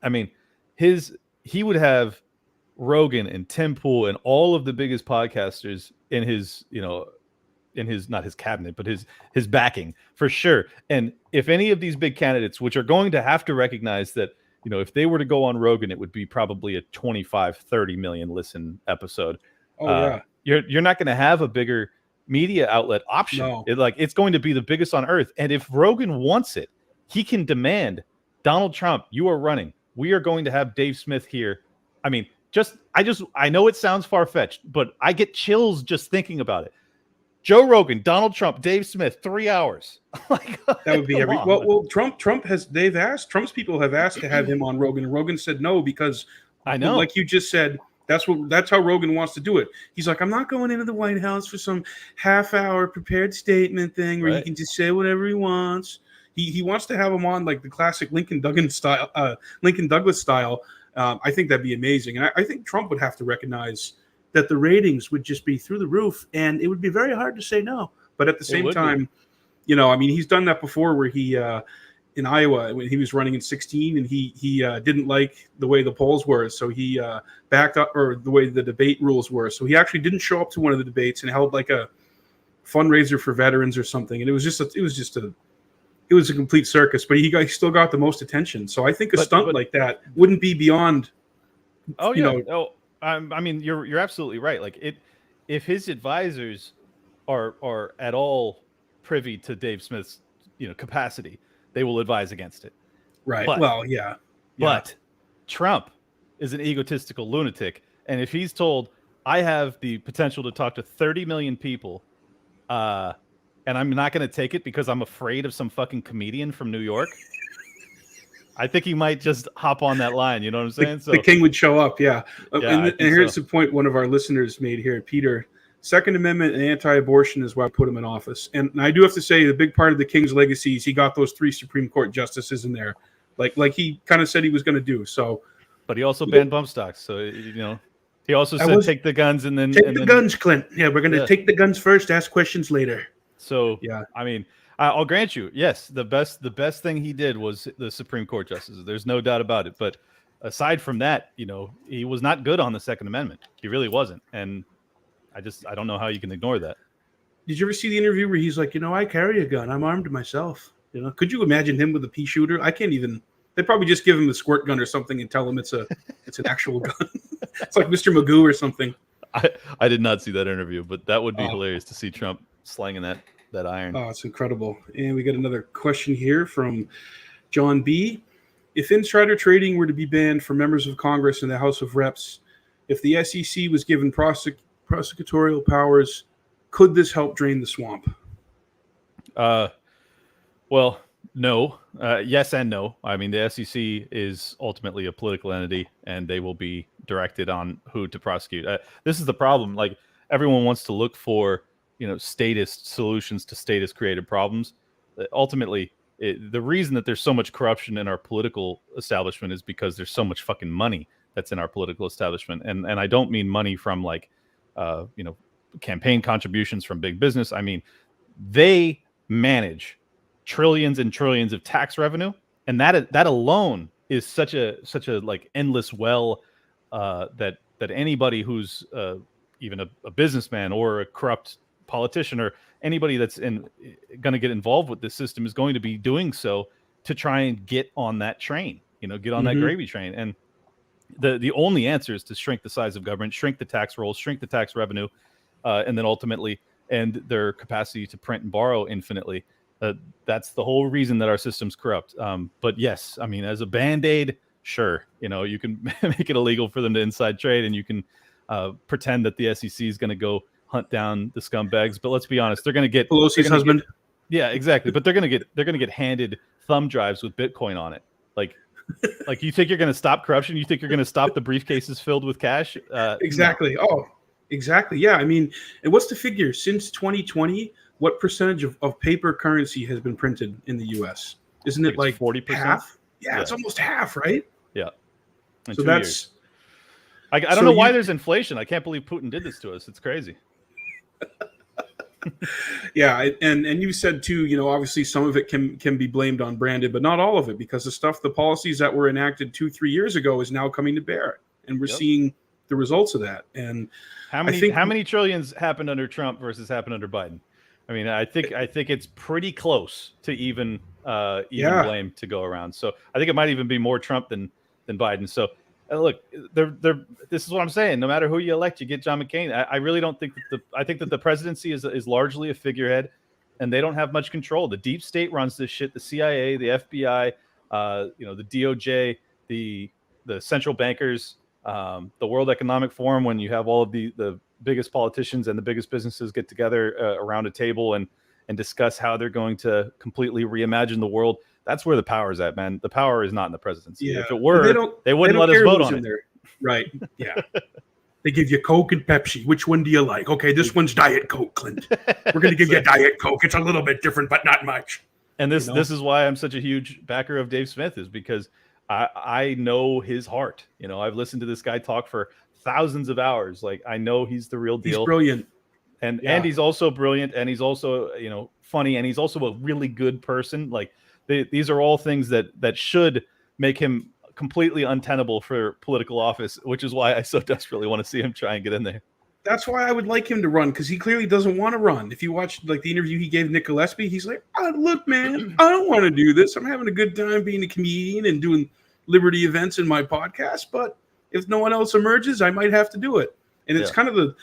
I mean, he would have Rogan and Tim Pool and all of the biggest podcasters in his, not his cabinet, but his backing for sure. And if any of these big candidates, which are going to have to recognize that, if they were to go on Rogan, it would be probably a 25-30 million listen episode. You're not going to have a bigger media outlet option. No. It's going to be the biggest on earth. And if Rogan wants it, he can demand, Donald Trump, you are running. We are going to have Dave Smith here. I mean, I know it sounds far-fetched, but I get chills just thinking about it. Joe Rogan, Donald Trump, Dave Smith, 3 hours. That would be Trump's people have asked to have him on Rogan. Rogan said no because I know, like you just said, that's how Rogan wants to do it. He's like, I'm not going into the White House for some half-hour prepared statement thing where he can just say whatever he wants. He wants to have him on like the classic Lincoln Douglas style. I think that'd be amazing. And I think Trump would have to recognize that the ratings would just be through the roof, and it would be very hard to say no. But at the same time, he's done that before where he in Iowa when he was running in 2016 and he didn't like the way the polls were. So he backed up, or the way the debate rules were. So he actually didn't show up to one of the debates and held like a fundraiser for veterans or something. And it was a complete circus, but he still got the most attention. So I think a stunt like that wouldn't be beyond. I mean, you're absolutely right. Like if his advisors are at all privy to Dave Smith's capacity, they will advise against it. Right. But Trump is an egotistical lunatic, and if he's told, I have the potential to talk to 30 million people, and I'm not going to take it because I'm afraid of some fucking comedian from New York, I think he might just hop on that line. You know what I'm saying? The king would show up, yeah. And here's the point one of our listeners made here, Peter. Second Amendment and anti-abortion is why I put him in office. And I do have to say, the big part of the king's legacy is he got those 3 Supreme Court justices in there, like he kind of said he was going to do. So, but he also banned bump stocks. So he also said take the guns and then the guns, Clint. Yeah, we're going to take the guns first, ask questions later. So I mean, I'll grant you, yes, the best thing he did was the Supreme Court justices. There's no doubt about it. But aside from that, he was not good on the Second Amendment. He really wasn't. And I don't know how you can ignore that. Did you ever see the interview where he's like, I carry a gun. I'm armed myself. Could you imagine him with a pea shooter? I can't even. They'd probably just give him a squirt gun or something and tell him it's an actual gun. It's like Mr. Magoo or something. I did not see that interview, but that would be hilarious to see Trump slanging that iron. Oh, it's incredible. And we got another question here from John B. If insider trading were to be banned for members of Congress and the House of Reps, if the SEC was given prosecutorial powers, could this help drain the swamp? Well, no. Yes and no. I mean, the SEC is ultimately a political entity, and they will be directed on who to prosecute. This is the problem. Like, everyone wants to look for, statist solutions to statist created problems. Ultimately, the reason that there's so much corruption in our political establishment is because there's so much fucking money that's in our political establishment. And I don't mean money from like, campaign contributions from big business. I mean, they manage trillions and trillions of tax revenue. And that alone is such a like endless well that anybody who's even a businessman or a corrupt politician or anybody that's going to get involved with this system is going to be doing so to try and get on that train, get on that gravy train. And the only answer is to shrink the size of government, shrink the tax rolls, shrink the tax revenue, and then ultimately end their capacity to print and borrow infinitely. That's the whole reason that our system's corrupt. But yes, I mean, as a Band-Aid, sure, you can make it illegal for them to inside trade, and you can pretend that the SEC is going to go hunt down the scumbags. But let's be honest, they're going to get Pelosi's husband. Yeah, exactly. But they're going to get handed thumb drives with Bitcoin on it. Like you think you're going to stop corruption? You think you're going to stop the briefcases filled with cash? Exactly. No. Oh, exactly. Yeah. I mean, and what's the figure since 2020? What percentage of paper currency has been printed in the U.S.? Isn't it like 40%? Half? Yeah, it's almost half, right? Yeah. So that's. I don't know why there's inflation. I can't believe Putin did this to us. It's crazy. Yeah, and you said too, obviously some of it can be blamed on Brandon, but not all of it, because the policies that were enacted 2-3 years ago is now coming to bear, and we're seeing the results of that. And how many trillions happened under Trump versus happened under Biden? I mean, I think it's pretty close to even blame to go around. So I think it might even be more Trump than Biden. So look, this is what I'm saying. No matter who you elect, you get John McCain. I really don't think I think that the presidency is largely a figurehead, and they don't have much control. The deep state runs this shit. The CIA, the FBI, the DOJ, the central bankers, the World Economic Forum. When you have all of the biggest politicians and the biggest businesses get together around a table and discuss how they're going to completely reimagine the world. That's where the power is at, man. The power is not in the presidency. Yeah. If it were, they wouldn't let us vote on it. There. Right. Yeah. They give you Coke and Pepsi. Which one do you like? Okay, this one's Diet Coke, Clint. We're going to give you Diet Coke. It's a little bit different, but not much. And this is why I'm such a huge backer of Dave Smith, is because I know his heart. I've listened to this guy talk for thousands of hours. Like, I know he's the real deal. He's brilliant. And he's also brilliant, and he's also, funny, and he's also a really good person. Like, these are all things that should make him completely untenable for political office, which is why I so desperately want to see him try and get in there. That's why I would like him to run, because he clearly doesn't want to run. If you watch the interview he gave Nick Gillespie, he's like, look, man, I don't want to do this. I'm having a good time being a comedian and doing Liberty events in my podcast, but if no one else emerges, I might have to do it. And it's kind of the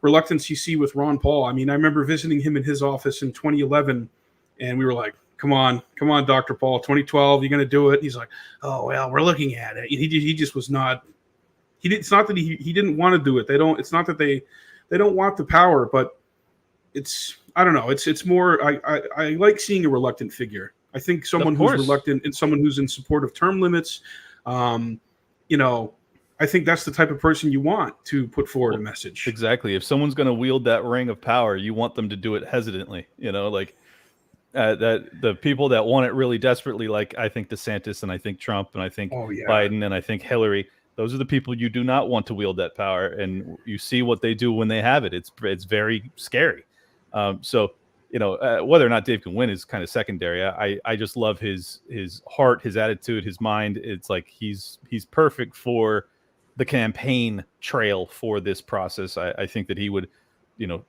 reluctance you see with Ron Paul. I mean, I remember visiting him in his office in 2011, and we were like, Come on, Dr. Paul, 2012, you're going to do it. He's like, oh, well, we're looking at it. He just was not, it's not that he didn't want to do it. It's not that they don't want the power, but I don't know. It's more, I like seeing a reluctant figure. I think someone who's reluctant and someone who's in support of term limits, I think that's the type of person you want to put forward a message. Exactly. If someone's going to wield that ring of power, you want them to do it hesitantly, that the people that want it really desperately, like I think DeSantis and I think Trump and I think Biden and I think Hillary, those are the people you do not want to wield that power. And you see what they do when they have it. It's very scary. So whether or not Dave can win is kind of secondary. I just love his heart, his attitude, his mind. It's like he's perfect for the campaign trail for this process. I think that he would,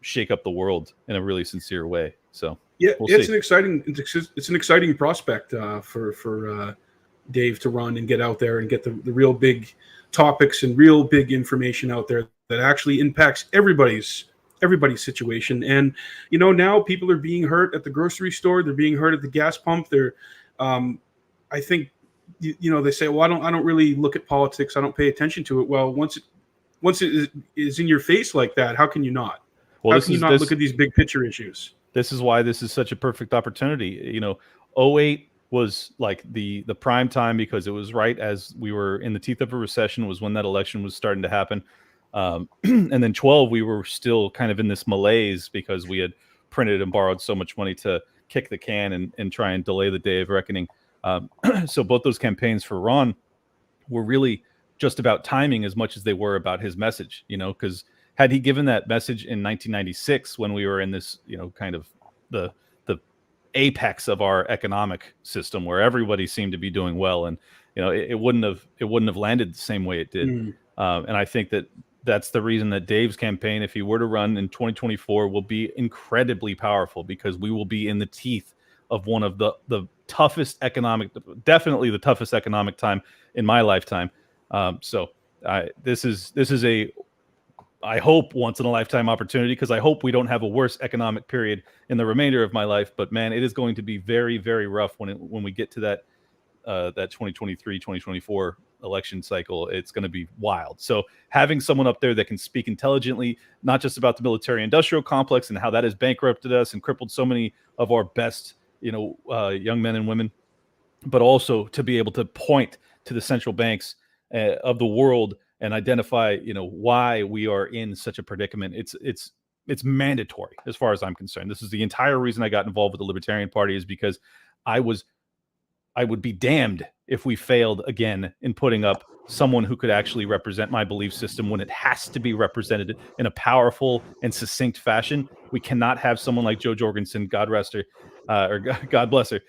shake up the world in a really sincere way. So it's an exciting prospect for Dave to run and get out there and get the real big topics and real big information out there that actually impacts everybody's situation. And now people are being hurt at the grocery store, they're being hurt at the gas pump. They're I think they say, well, I don't really look at politics, I don't pay attention to it. Well, once it is in your face like that, how can you not? How can you not look at these big picture issues? This is why this is such a perfect opportunity. 08 was like the prime time, because it was right as we were in the teeth of a recession, was when that election was starting to happen. And then 12, we were still kind of in this malaise because we had printed and borrowed so much money to kick the can and try and delay the day of reckoning. So both those campaigns for Ron were really just about timing as much as they were about his message, because had he given that message in 1996 when we were in this, kind of the apex of our economic system where everybody seemed to be doing well, and it wouldn't have landed the same way it did. And I think that's the reason that Dave's campaign, if he were to run in 2024, will be incredibly powerful, because we will be in the teeth of one of the definitely the toughest economic time in my lifetime. So this is a, I hope, once in a lifetime opportunity, because I hope we don't have a worse economic period in the remainder of my life. But man, it is going to be very, very rough when we get to that 2023, 2024 election cycle. It's going to be wild. So having someone up there that can speak intelligently, not just about the military industrial complex and how that has bankrupted us and crippled so many of our best, young men and women, but also to be able to point to the central banks of the world and identify, why we are in such a predicament. It's mandatory as far as I'm concerned. This is the entire reason I got involved with the Libertarian Party, is because I would be damned if we failed again in putting up someone who could actually represent my belief system when it has to be represented in a powerful and succinct fashion. We cannot have someone like Jo Jorgensen, God rest her, or God bless her.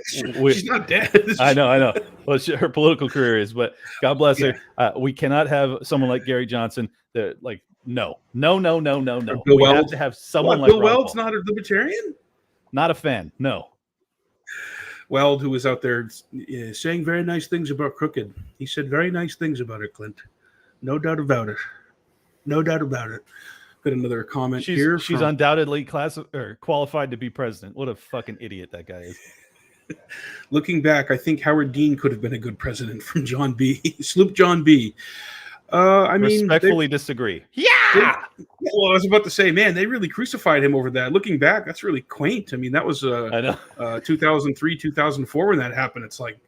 She's not dead. I know. Well, her political career is, but God bless her. We cannot have someone like Gary Johnson. That no. We have to have someone like Bill Ron Weld's Paul. not a libertarian? Not a fan. No. Weld, who was out there saying very nice things about Crooked. He said very nice things about it, Clint. No doubt about it. Got another comment here. She's undoubtedly qualified to be president. What a fucking idiot that guy is. Looking back, I think Howard Dean could have been a good president, from John B. Sloop John B. Respectfully disagree. Well, I was about to say, man, they really crucified him over that. Looking back, that's really quaint. I mean, that was 2003, 2004 when that happened. It's like,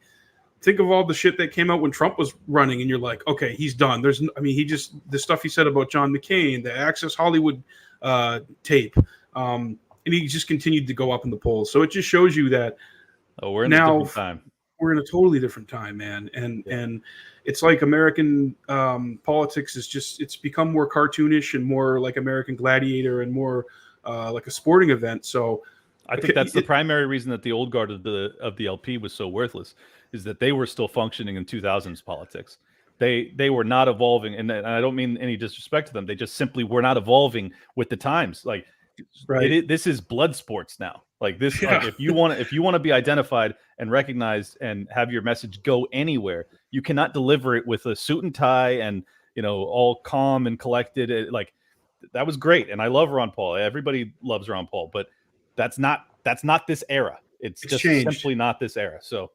think of all the shit that came out when Trump was running, and you're like, okay, he's done. The stuff he said about John McCain, the Access Hollywood tape, and he just continued to go up in the polls. So it just shows you that we're in a different time. We're in a totally different time, man. And it's like American politics it's become more cartoonish and more like American Gladiator and more like a sporting event. So I think that's the primary reason that the old guard of the LP was so worthless, is that they were still functioning in 2000s politics. They were not evolving, and I don't mean any disrespect to them. They just simply were not evolving with the times. Like, right. This is blood sports now. Like this, like if you want to be identified and recognized and have your message go anywhere, you cannot deliver it with a suit and tie and all calm and collected. Like, that was great, and I love Ron Paul. Everybody loves Ron Paul, but that's not this era. It's just changed. Simply not this era. So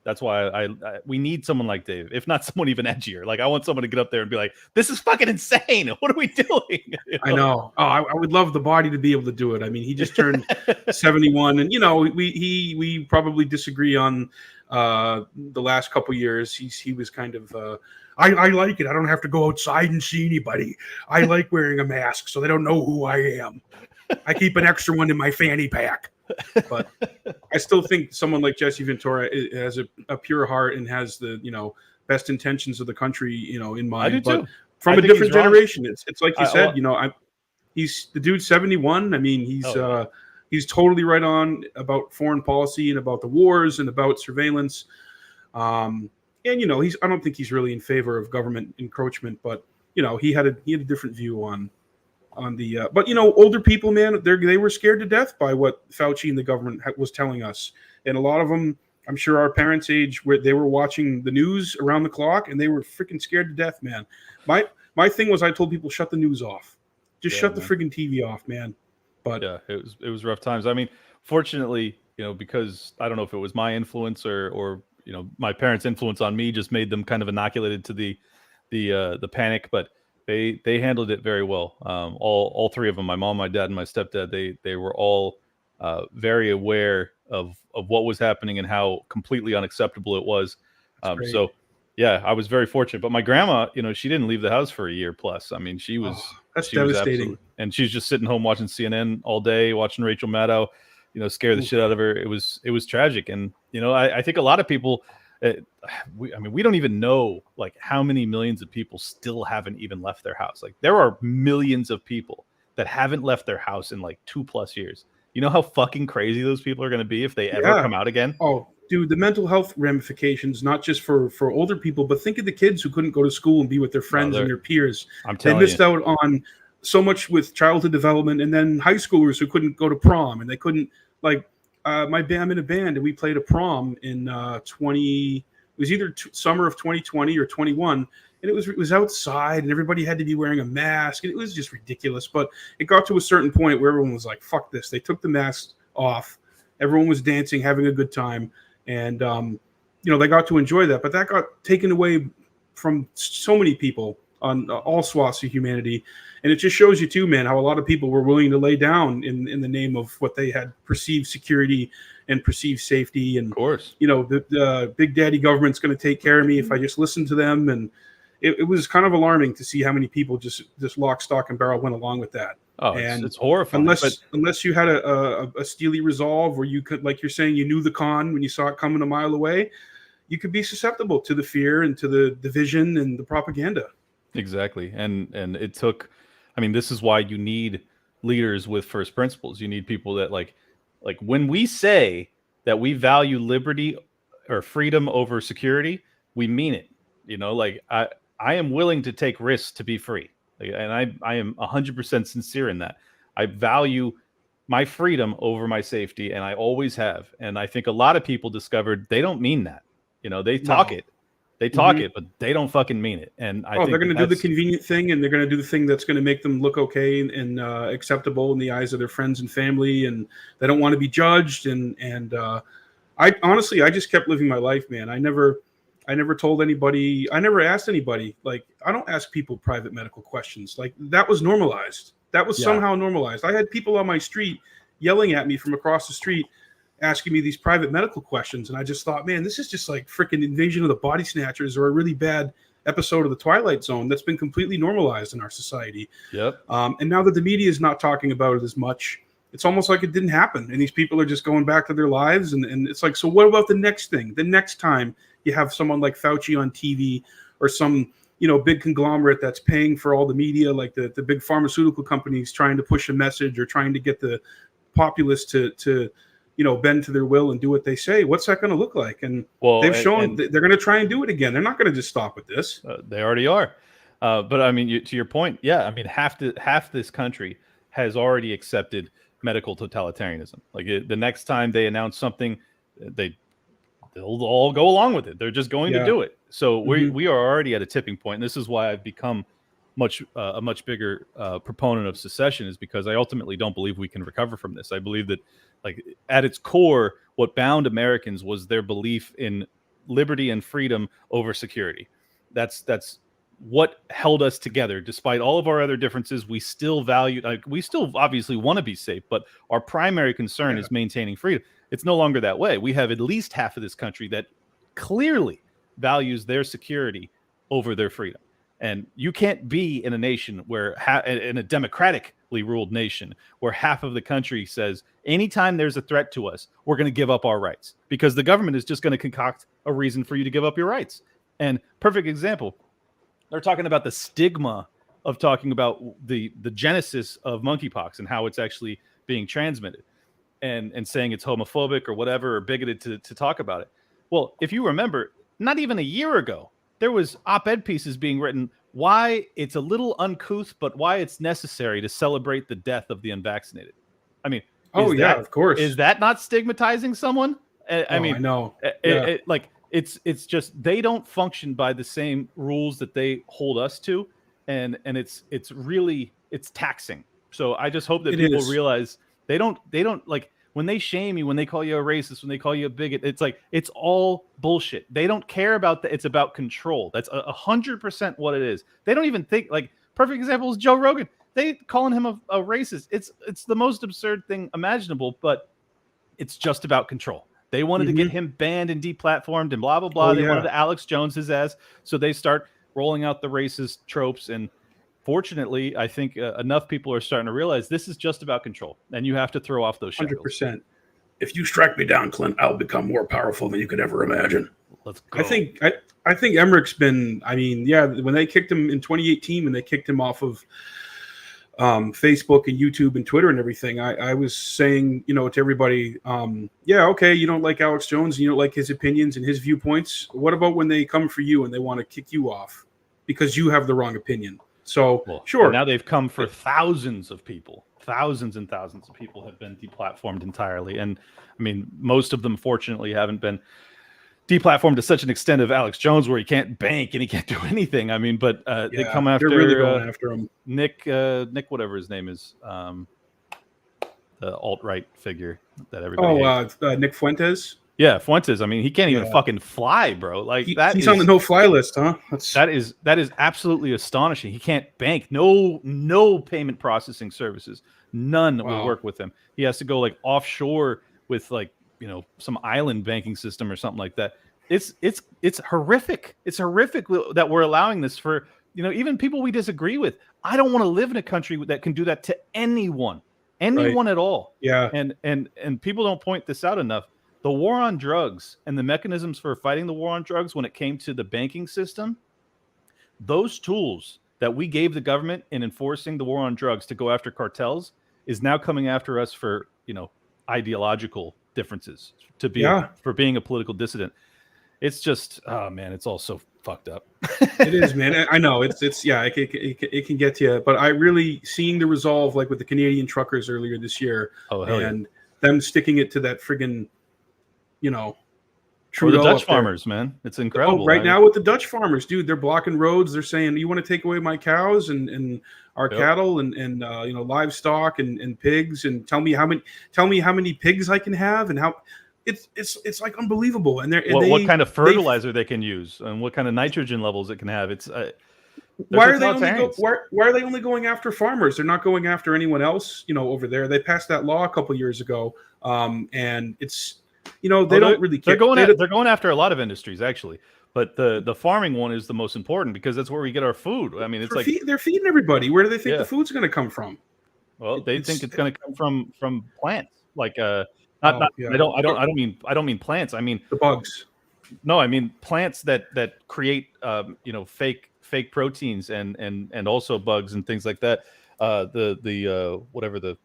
that's why we need someone like Dave, if not someone even edgier. Like, I want someone to get up there and be like, "This is fucking insane. What are we doing?" I know. Oh, I would love the body to be able to do it. I mean, he just turned 71, and we probably disagree on the last couple years. He was kind of. I like it. I don't have to go outside and see anybody. I like wearing a mask so they don't know who I am. I keep an extra one in my fanny pack. But I still think someone like Jesse Ventura has a pure heart and has the best intentions of the country in mind. I do but too. From a different generation. It's like you said. He's the dude's 71. I mean, he's totally right on about foreign policy and about the wars and about surveillance. And I don't think he's really in favor of government encroachment, but he had a different view on the but older people, man, they were scared to death by what Fauci and the government was telling us, and a lot of them, I'm sure our parents' age, where they were watching the news around the clock and they were freaking scared to death, man. My thing was, I told people, shut the news off, just shut the freaking TV off, man. But it was rough times. I mean, fortunately, because I don't know if it was my influence or my parents' influence on me just made them kind of inoculated to the panic, but they handled it very well. All three of them, my mom, my dad, and my stepdad, they were all very aware of what was happening and how completely unacceptable it was. So yeah, I was very fortunate. But my grandma, she didn't leave the house for a year plus. I mean, she was that's devastating. And she's just sitting home watching CNN all day, watching Rachel Maddow. scare the shit out of her. It was tragic. And, I think a lot of people, we don't even know like how many millions of people still haven't even left their house. Like there are millions of people that haven't left their house in like 2+ years. You know how fucking crazy those people are going to be if they ever come out again? Oh, dude, the mental health ramifications, not just for older people, but think of the kids who couldn't go to school and be with their friends and their peers. They missed out on so much with childhood development, and then high schoolers who couldn't go to prom, and they couldn't I'm in a band, and we played a prom in 20. It was either summer of 2020 or 21, and it was outside, and everybody had to be wearing a mask, and it was just ridiculous. But it got to a certain point where everyone was like, "Fuck this!" They took the masks off. Everyone was dancing, having a good time, and they got to enjoy that. But that got taken away from so many people on all swaths of humanity. And it just shows you too, man, how a lot of people were willing to lay down in the name of what they had perceived security and perceived safety. And, of course, the big daddy government's going to take care of me if I just listen to them. And it was kind of alarming to see how many people just lock, stock, and barrel went along with that. Oh, and it's horrifying. Unless you had a steely resolve where you could, like you're saying, you knew the con when you saw it coming a mile away, you could be susceptible to the fear and to the division and the propaganda. Exactly. And it took, this is why you need leaders with first principles. You need people that like when we say that we value liberty or freedom over security, we mean it. I am willing to take risks to be free. And I am 100% sincere in that. I value my freedom over my safety, and I always have. And I think a lot of people discovered they don't mean that. They talk it. They talk it, but they don't fucking mean it. And I think they're going to do the convenient thing, and they're going to do the thing that's going to make them look okay and acceptable in the eyes of their friends and family, and they don't want to be judged. And I honestly, I just kept living my life, man. I never told anybody. I never asked anybody. Like, I don't ask people private medical questions. Like, that was normalized. That was somehow normalized. I had people on my street yelling at me from across the street, asking me these private medical questions. And I just thought, man, this is just like freaking Invasion of the Body Snatchers or a really bad episode of the Twilight Zone that's been completely normalized in our society. Yep. And now that the media is not talking about it as much, it's almost like it didn't happen. And these people are just going back to their lives. And it's like, so what about the next thing? The next time you have someone like Fauci on TV or some, big conglomerate that's paying for all the media, like the big pharmaceutical companies trying to push a message or trying to get the populace to bend to their will and do what they say. What's that going to look like? And they've shown they're going to try and do it again. They're not going to just stop with this. They already are. But to your point, half this country has already accepted medical totalitarianism. Like the next time they announce something, they'll all go along with it. They're just going to do it. So we are already at a tipping point. And this is why I've become a much bigger proponent of secession, is because I ultimately don't believe we can recover from this. I believe that, like, at its core, what bound Americans was their belief in liberty and freedom over security. That's what held us together. Despite all of our other differences, we still we still obviously want to be safe, but our primary concern is maintaining freedom. It's no longer that way. We have at least half of this country that clearly values their security over their freedom. And you can't be in a nation where, in a democratically ruled nation, where half of the country says, anytime there's a threat to us, we're going to give up our rights, because the government is just going to concoct a reason for you to give up your rights. And perfect example, they're talking about the stigma of talking about the genesis of monkeypox and how it's actually being transmitted, and saying it's homophobic or whatever, or bigoted to talk about it. Well, if you remember, not even a year ago, there was op-ed pieces being written why it's a little uncouth, but why it's necessary to celebrate the death of the unvaccinated. Of course. Is that not stigmatizing someone? I know. It's just, they don't function by the same rules that they hold us to, and it's taxing. So I just hope that people realize they don't like, when they shame you, when they call you a racist, when they call you a bigot, it's like, it's all bullshit. They don't care about that. It's about control. That's 100% what it is. They don't even think, like, perfect example is Joe Rogan. They calling him a racist. It's the most absurd thing imaginable, but it's just about control. They wanted to get him banned and deplatformed and blah, blah, blah. They wanted to Alex Jones his ass. So they start rolling out the racist tropes. And fortunately, I think enough people are starting to realize this is just about control, and you have to throw off those shackles. 100%. if you strike me down, Clint, I'll become more powerful than you could ever imagine. Let's go. I think Emmerich's been. I mean, yeah, when they kicked him in 2018, when they kicked him off of Facebook and YouTube and Twitter and everything, I was saying, to everybody, yeah, okay, you don't like Alex Jones and you don't like his opinions and his viewpoints. What about when they come for you and they want to kick you off because you have the wrong opinion? So, sure. Now they've come for thousands of people. Thousands and thousands of people have been deplatformed entirely. And I mean, most of them, fortunately, haven't been deplatformed to such an extent of Alex Jones where he can't bank and he can't do anything. I mean, but they come after, they're really going after him. Nick, whatever his name is, the alt-right figure that everybody hates. Nick Fuentes. Yeah, Fuentes. I mean, he can't even fucking fly, bro. Like he's on the no-fly list, huh? That is absolutely astonishing. He can't bank. No payment processing services. None will work with him. He has to go like offshore with like some island banking system or something like that. It's horrific. It's horrific that we're allowing this for even people we disagree with. I don't want to live in a country that can do that to anyone at all. Yeah. And people don't point this out enough. The war on drugs and the mechanisms for fighting the war on drugs when it came to the banking system, those tools that we gave the government in enforcing the war on drugs to go after cartels is now coming after us for, ideological differences for being a political dissident. It's just, oh man, it's all so fucked up. It is, man. I know it can get to you, but I really seeing the resolve like with the Canadian truckers earlier this year and them sticking it to that friggin', the Dutch farmers, man. It's incredible. Right now with the Dutch farmers, dude, they're blocking roads. They're saying, you want to take away my cows and our cattle and livestock and pigs, and tell me how many pigs I can have and how it's like unbelievable. And what kind of fertilizer they can use and what kind of nitrogen levels it can have. It's why are they only going after farmers? They're not going after anyone else, over there. They passed that law a couple years ago, and it's they don't really care. They're going after a lot of industries actually, but the farming one is the most important because that's where we get our food. I mean, they're feeding everybody. Where do they think the food's going to come from? Well, they think it's going to come from plants. Like I don't mean plants. I mean the bugs. No, I mean plants that create fake proteins and also bugs and things like that. Whatever the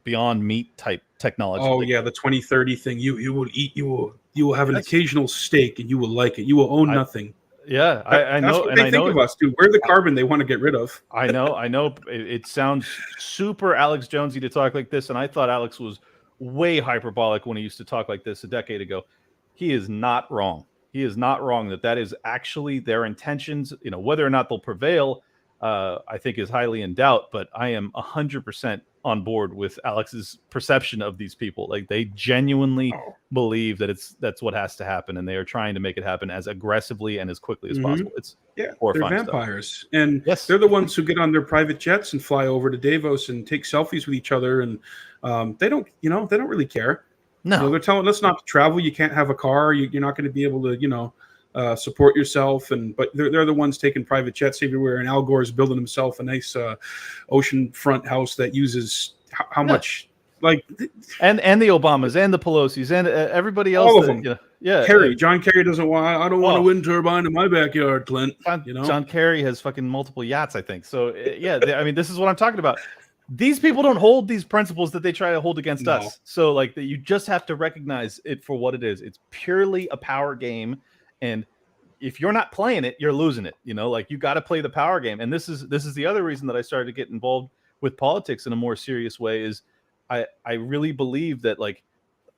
Beyond Meat type technology. Oh yeah, the 2030 thing. You will have an occasional steak and you will like it. You will own nothing. Yeah, I know. That's what they think of us, dude. We're the carbon they want to get rid of. I know. It sounds super Alex Jonesy to talk like this, and I thought Alex was way hyperbolic when he used to talk like this a decade ago. He is not wrong. He is not wrong that is actually their intentions. Whether or not they'll prevail, I think is highly in doubt. But I am 100% on board with Alex's perception of these people. Like they genuinely believe that that's what has to happen, and they are trying to make it happen as aggressively and as quickly as possible. It's horrifying. They're vampires, and they're the ones who get on their private jets and fly over to Davos and take selfies with each other, and they don't really care. No, they're telling us not to travel. You can't have a car. You're not going to be able to support yourself, but they're the ones taking private jets everywhere, and Al Gore's building himself a nice oceanfront house that uses how much and the Obamas and the Pelosi's and everybody else. All of them. John Kerry doesn't want. I don't want a wind turbine in my backyard, Clint. John Kerry has fucking multiple yachts, I think. So I mean, this is what I'm talking about. These people don't hold these principles that they try to hold against us. So you just have to recognize it for what it is. It's purely a power game. And if you're not playing it, you're losing it. You got to play the power game. And this is the other reason that I started to get involved with politics in a more serious way is I really believe that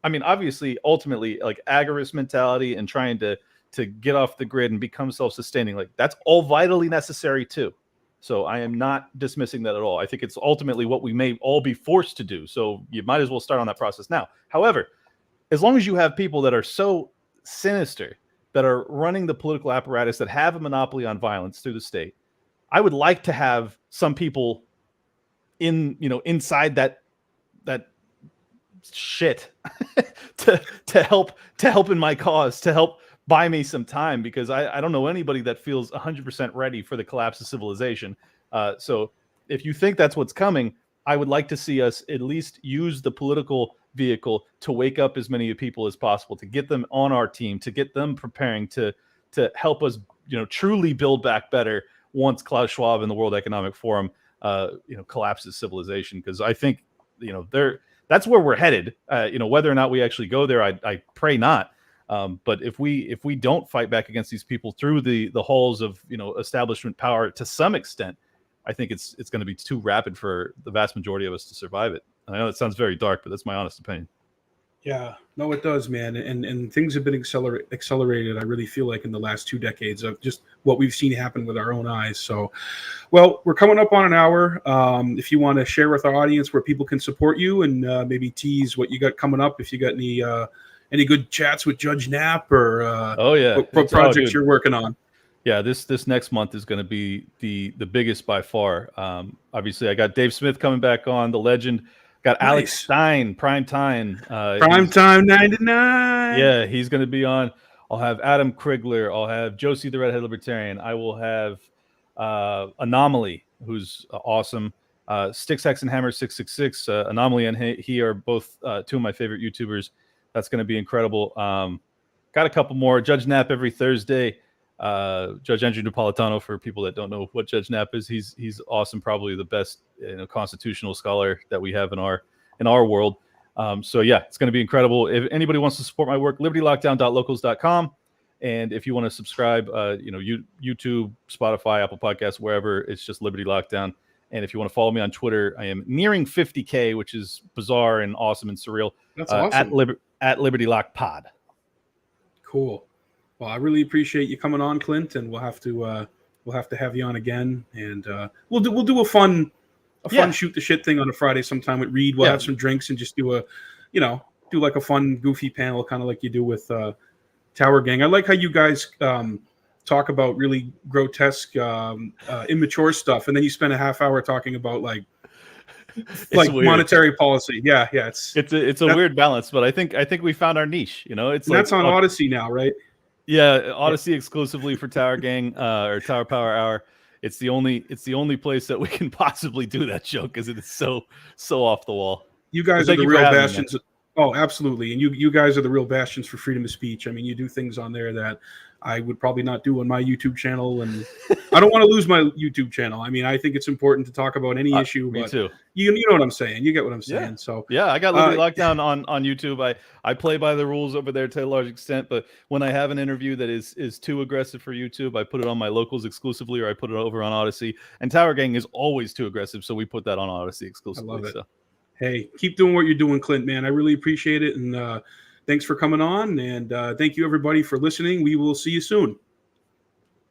obviously ultimately agorist mentality and trying to get off the grid and become self-sustaining, that's all vitally necessary too. So I am not dismissing that at all. I think it's ultimately what we may all be forced to do. So you might as well start on that process now. However, as long as you have people that are so sinister that are running the political apparatus that have a monopoly on violence through the state, I would like to have some people inside that shit to help in my cause, to help buy me some time, because I don't know anybody that feels 100% ready for the collapse of civilization. So if you think that's what's coming, I would like to see us at least use the political vehicle to wake up as many people as possible, to get them on our team, to get them preparing to help us, truly build back better once Klaus Schwab and the World Economic Forum, collapses civilization. Because I think, that's where we're headed. Whether or not we actually go there, I pray not. But if we don't fight back against these people through the halls of establishment power to some extent, I think it's going to be too rapid for the vast majority of us to survive it. I know it sounds very dark, but that's my honest opinion. Yeah, no, it does, man. And things have been accelerated, I really feel like, in the last 2 decades of just what we've seen happen with our own eyes. So, well, we're coming up on an hour. If you want to share with our audience where people can support you and maybe tease what you got coming up, if you got any good chats with Judge Knapp or what projects you're working on. Yeah, this next month is going to be the biggest by far. Obviously, I got Dave Smith coming back on, the legend. Got nice. Alex Stein, Prime Time 99. Yeah, he's going to be on. I'll have Adam Krigler. I'll have Josie the Redhead Libertarian. I will have Anomaly, who's awesome. Sticks, Hex, and Hammer 666. Anomaly and he are both 2 of my favorite YouTubers. That's going to be incredible. Got a couple more. Judge Knapp every Thursday. Judge Andrew Napolitano, for people that don't know what Judge Knapp is, he's awesome, probably the best constitutional scholar that we have in our world. So yeah, it's going to be incredible. If anybody wants to support my work, libertylockdown.locals.com. And if you want to subscribe, YouTube, Spotify, Apple Podcasts, wherever, it's just Liberty Lockdown. And if you want to follow me on Twitter, I am nearing 50K, which is bizarre and awesome and surreal. That's awesome. At Liberty Lock Pod. Cool. Well, I really appreciate you coming on, Clint, and we'll have to have you on again, and we'll do a fun shoot the shit thing on a Friday sometime with Reed. We'll have some drinks and just do like a fun, goofy panel, kind of like you do with Tower Gang. I like how you guys talk about really grotesque, immature stuff, and then you spend a half hour talking about like monetary policy. Yeah, it's a weird balance, but I think we found our niche. That's on Odyssey now, right? Yeah, Odyssey exclusively for Tower Gang or Tower Power Hour. It's the only place that we can possibly do that joke because it is so off the wall. You guys are the real bastions. Oh, absolutely. And you guys are the real bastions for freedom of speech. I mean, you do things on there that I would probably not do on my YouTube channel, and I don't want to lose my YouTube channel. I mean, I think it's important to talk about any issue, me but too. You know what I'm saying. You get what I'm saying. Yeah. So yeah, I got Liberty Lockdown on YouTube. I play by the rules over there to a large extent, but when I have an interview that is too aggressive for YouTube, I put it on my locals exclusively, or I put it over on Odyssey. And Tower Gang is always too aggressive, so we put that on Odyssey exclusively. I love it. So. Hey, keep doing what you're doing, Clint, man. I really appreciate it, and thanks for coming on, and thank you, everybody, for listening. We will see you soon.